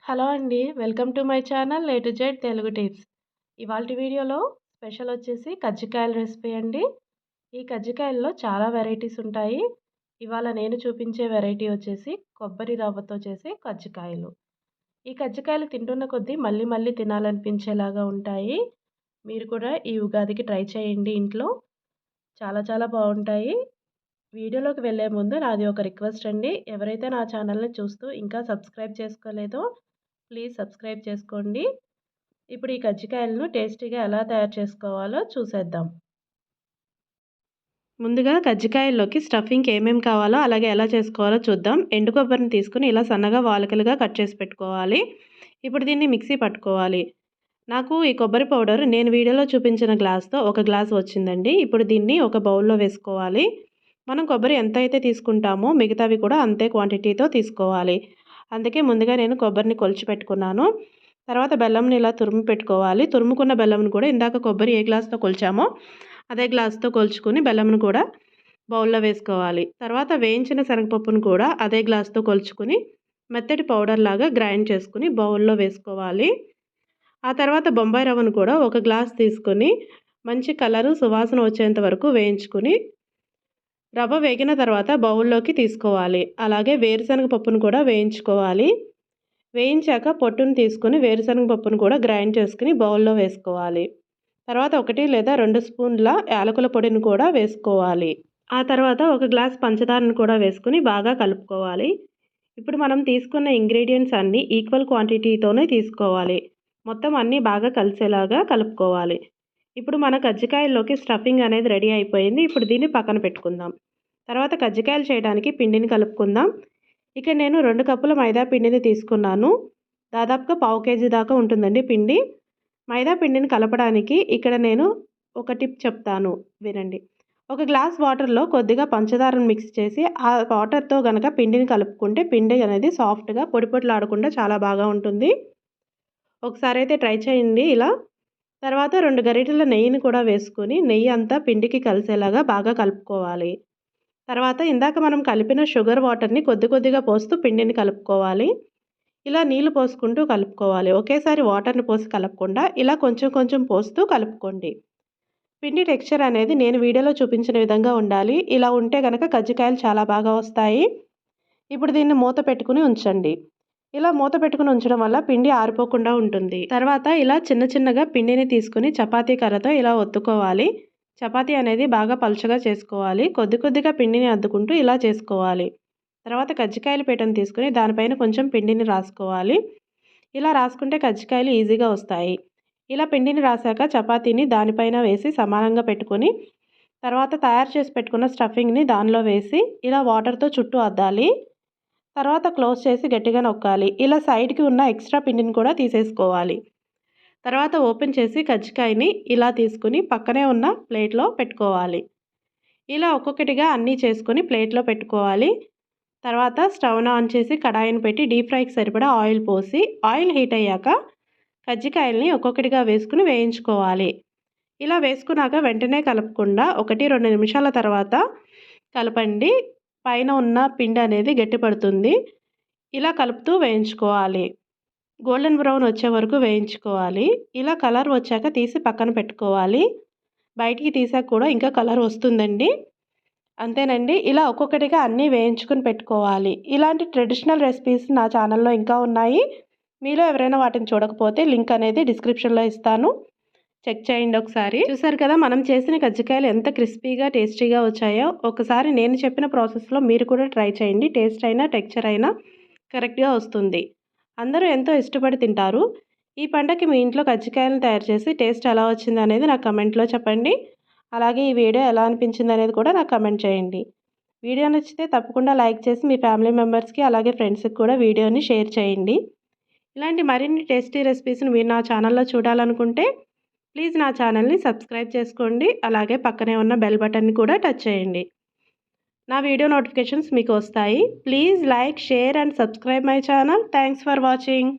Hello అండి. Welcome to my channel A to Z Telugu tips. ఇవాల్టి వీడియోలో స్పెషల్ వచ్చేసి కజ్జికాయల రెసిపీ అండి. ఈ కజ్జికాయల్లో చాలా వెరైటీస్ ఉంటాయి. ఇవాళ నేను చూపించే వెరైటీ వచ్చేసి కొబ్బరి రవ్వతో చేసే కజ్జికాయలు. ఈ కజ్జికాయలు తింటున్న కొద్దీ మళ్ళీ మళ్ళీ తినాలనిపించేలాగా ఉంటాయి. మీరు కూడా ఈ ఉగాదికి ట్రై చేయండి ఇంట్లో. చాలా చాలా బాగుంటాయి. వీడియోలోకి వెళ్ళే ముందు నాది ఒక రిక్వెస్ట్ అండి. ఎవరైతే నా ఛానల్‌ని చూస్తూ ఇంకా సబ్స్క్రైబ్ చేసుకోలేదో ప్లీజ్ సబ్స్క్రైబ్ చేసుకోండి. ఇప్పుడు ఈ కజ్జికాయలను టేస్టీగా ఎలా తయారు చేసుకోవాలో చూసేద్దాం. ముందుగా కజ్జికాయల్లోకి స్టఫింగ్‌కి ఏమేమి కావాలో అలాగే ఎలా చేసుకోవాలో చూద్దాం. ఎండు కొబ్బరిని తీసుకొని ఇలా సన్నగా వాలకలుగా కట్ చేసి పెట్టుకోవాలి. ఇప్పుడు దీన్ని మిక్సీ పట్టుకోవాలి. నాకు ఈ కొబ్బరి పౌడర్ నేను వీడియోలో చూపించిన గ్లాస్‌తో ఒక గ్లాస్ వచ్చిందండి. ఇప్పుడు దీన్ని ఒక బౌల్‌లో వేసుకోవాలి. మనం కొబ్బరి ఎంతైతే తీసుకుంటామో మిగతావి కూడా అంతే క్వాంటిటీతో తీసుకోవాలి. అందుకే ముందుగా నేను కొబ్బరిని కొలిచి పెట్టుకున్నాను. తర్వాత బెల్లంని ఇలా తురుము పెట్టుకోవాలి. తురుముకున్న బెల్లంను కూడా ఇందాక కొబ్బరి ఏ గ్లాస్‌తో కొలిచామో అదే గ్లాస్‌తో కొలుచుకొని బెల్లంను కూడా బౌల్‌లో వేసుకోవాలి. తర్వాత వేయించిన శనగపప్పును కూడా అదే గ్లాస్‌తో కొలుచుకొని మెత్తటి పౌడర్ లాగా గ్రైండ్ చేసుకొని బౌల్‌లో వేసుకోవాలి. ఆ తర్వాత బొంబాయి రవ్వను కూడా ఒక గ్లాస్ తీసుకొని మంచి కలరు సువాసన వచ్చేంత వరకు వేయించుకొని రవ్వ వేగిన తర్వాత బౌల్లోకి తీసుకోవాలి. అలాగే వేరుశనగ పప్పును కూడా వేయించుకోవాలి. వేయించాక పొట్టును తీసుకొని వేరుశనగ పప్పును కూడా గ్రైండ్ చేసుకుని బౌల్లో వేసుకోవాలి. తర్వాత 1 లేదా 2 స్పూన్ల యాలకుల పొడిని కూడా వేసుకోవాలి. ఆ తర్వాత ఒక గ్లాస్ పంచదారను కూడా వేసుకుని బాగా కలుపుకోవాలి. ఇప్పుడు మనం తీసుకున్న ఇంగ్రీడియంట్స్ అన్నీ ఈక్వల్ క్వాంటిటీతోనే తీసుకోవాలి. మొత్తం అన్నీ బాగా కలిసేలాగా కలుపుకోవాలి. ఇప్పుడు మన కజ్జికాయల్లోకి స్టఫింగ్ అనేది రెడీ అయిపోయింది. ఇప్పుడు దీన్ని పక్కన పెట్టుకుందాం. తర్వాత కజ్జికాయలు చేయడానికి పిండిని కలుపుకుందాం. ఇక్కడ నేను 2 కప్పుల మైదా పిండిని తీసుకున్నాను. దాదాపుగా పావు కేజీ దాకా ఉంటుందండి పిండి. మైదా పిండిని కలపడానికి ఇక్కడ నేను ఒక టిప్ చెప్తాను వినండి. ఒక గ్లాస్ వాటర్లో కొద్దిగా పంచదారను మిక్స్ చేసి ఆ వాటర్తో గనక పిండిని కలుపుకుంటే పిండి అనేది సాఫ్ట్గా పొడి పొడిలాడకుండా చాలా బాగా ఉంటుంది. ఒకసారి అయితే ట్రై చేయండి ఇలా. తర్వాత 2 గరిటెల నెయ్యిని కూడా వేసుకొని నెయ్యి అంతా పిండికి కలిసేలాగా బాగా కలుపుకోవాలి. తర్వాత ఇందాక మనం కలిపిన షుగర్ వాటర్ని కొద్ది కొద్దిగా పోస్తూ పిండిని కలుపుకోవాలి. ఇలా నీళ్లు పోసుకుంటూ కలుపుకోవాలి. ఒకేసారి వాటర్ని పోసి కలపకుండా ఇలా కొంచెం కొంచెం పోస్తూ కలుపుకోండి. పిండి టెక్స్చర్ అనేది నేను వీడియోలో చూపించిన విధంగా ఉండాలి. ఇలా ఉంటే కనుక కజ్జికాయలు చాలా బాగా వస్తాయి. ఇప్పుడు దీన్ని మూత పెట్టుకుని ఉంచండి. ఇలా మూత పెట్టుకుని ఉంచడం వల్ల పిండి ఆరిపోకుండా ఉంటుంది. తర్వాత ఇలా చిన్న చిన్నగా పిండిని తీసుకుని చపాతీ కర్రతో ఇలా ఒత్తుకోవాలి. చపాతీ అనేది బాగా పలుచగా చేసుకోవాలి. కొద్ది కొద్దిగా పిండిని అద్దుకుంటూ ఇలా చేసుకోవాలి. తర్వాత కజ్జికాయల పీటను తీసుకుని దానిపైన కొంచెం పిండిని రాసుకోవాలి. ఇలా రాసుకుంటే కజ్జికాయలు ఈజీగా వస్తాయి. ఇలా పిండిని రాసాక చపాతీని దానిపైన వేసి సమానంగా పెట్టుకొని తర్వాత తయారు చేసి పెట్టుకున్న స్టఫింగ్ని దానిలో వేసి ఇలా వాటర్తో చుట్టూ అద్దాలి. తర్వాత క్లోజ్ చేసి గట్టిగా నొక్కాలి. ఇలా సైడ్కి ఉన్న ఎక్స్ట్రా పిండిని కూడా తీసేసుకోవాలి. తర్వాత ఓపెన్ చేసి కజ్జికాయని ఇలా తీసుకుని పక్కనే ఉన్న ప్లేట్లో పెట్టుకోవాలి. ఇలా ఒక్కొక్కటిగా అన్నీ చేసుకొని ప్లేట్లో పెట్టుకోవాలి. తర్వాత స్టవ్ను ఆన్ చేసి కడాయిని పెట్టి డీప్ ఫ్రైకి సరిపడా ఆయిల్ పోసి ఆయిల్ హీట్ అయ్యాక కజ్జికాయల్ని ఒక్కొక్కటిగా వేసుకుని వేయించుకోవాలి. ఇలా వేసుకున్నాక వెంటనే కలపకుండా 1-2 నిమిషాల తర్వాత కలపండి. పైన ఉన్న పిండి అనేది గట్టిపడుతుంది. ఇలా కలుపుతూ వేయించుకోవాలి. గోల్డెన్ బ్రౌన్ వచ్చే వరకు వేయించుకోవాలి. ఇలా కలర్ వచ్చాక తీసి పక్కన పెట్టుకోవాలి. బయటికి తీసాక కూడా ఇంకా కలర్ వస్తుందండి. అంతేనండి. ఇలా ఒక్కొక్కటిగా అన్నీ వేయించుకుని పెట్టుకోవాలి. ఇలాంటి ట్రెడిషనల్ రెసిపీస్ నా ఛానల్లో ఇంకా ఉన్నాయి. మీలో ఎవరైనా వాటిని చూడకపోతే లింక్ అనేది డిస్క్రిప్షన్లో ఇస్తాను. చెక్ చేయండి ఒకసారి. చూసారు కదా మనం చేసిన కజ్జికాయలు ఎంత క్రిస్పీగా టేస్టీగా వచ్చాయో. ఒకసారి నేను చెప్పిన ప్రాసెస్లో మీరు కూడా ట్రై చేయండి. టేస్ట్ అయినా టెక్స్చర్ అయినా కరెక్ట్గా వస్తుంది. అందరూ ఎంతో ఇష్టపడి తింటారు. ఈ పండగకి మీ ఇంట్లో కజ్జికాయలను తయారు చేసి టేస్ట్ ఎలా వచ్చింది అనేది నాకు కమెంట్లో చెప్పండి. అలాగే ఈ వీడియో ఎలా అనిపించింది అనేది కూడా నాకు కమెంట్ చేయండి. వీడియో నచ్చితే తప్పకుండా లైక్ చేసి మీ ఫ్యామిలీ మెంబర్స్కి అలాగే ఫ్రెండ్స్కి కూడా వీడియోని షేర్ చేయండి. ఇలాంటి మరిన్ని టేస్టీ రెసిపీస్ని మీరు నా ఛానల్లో చూడాలనుకుంటే ప్లీజ్ నా ఛానల్ని సబ్స్క్రైబ్ చేసుకోండి. అలాగే పక్కనే ఉన్న బెల్ బటన్ని కూడా టచ్ చేయండి. నా వీడియో నోటిఫికేషన్స్ మీకు వస్తాయి. Please like, share and subscribe my channel. Thanks for watching.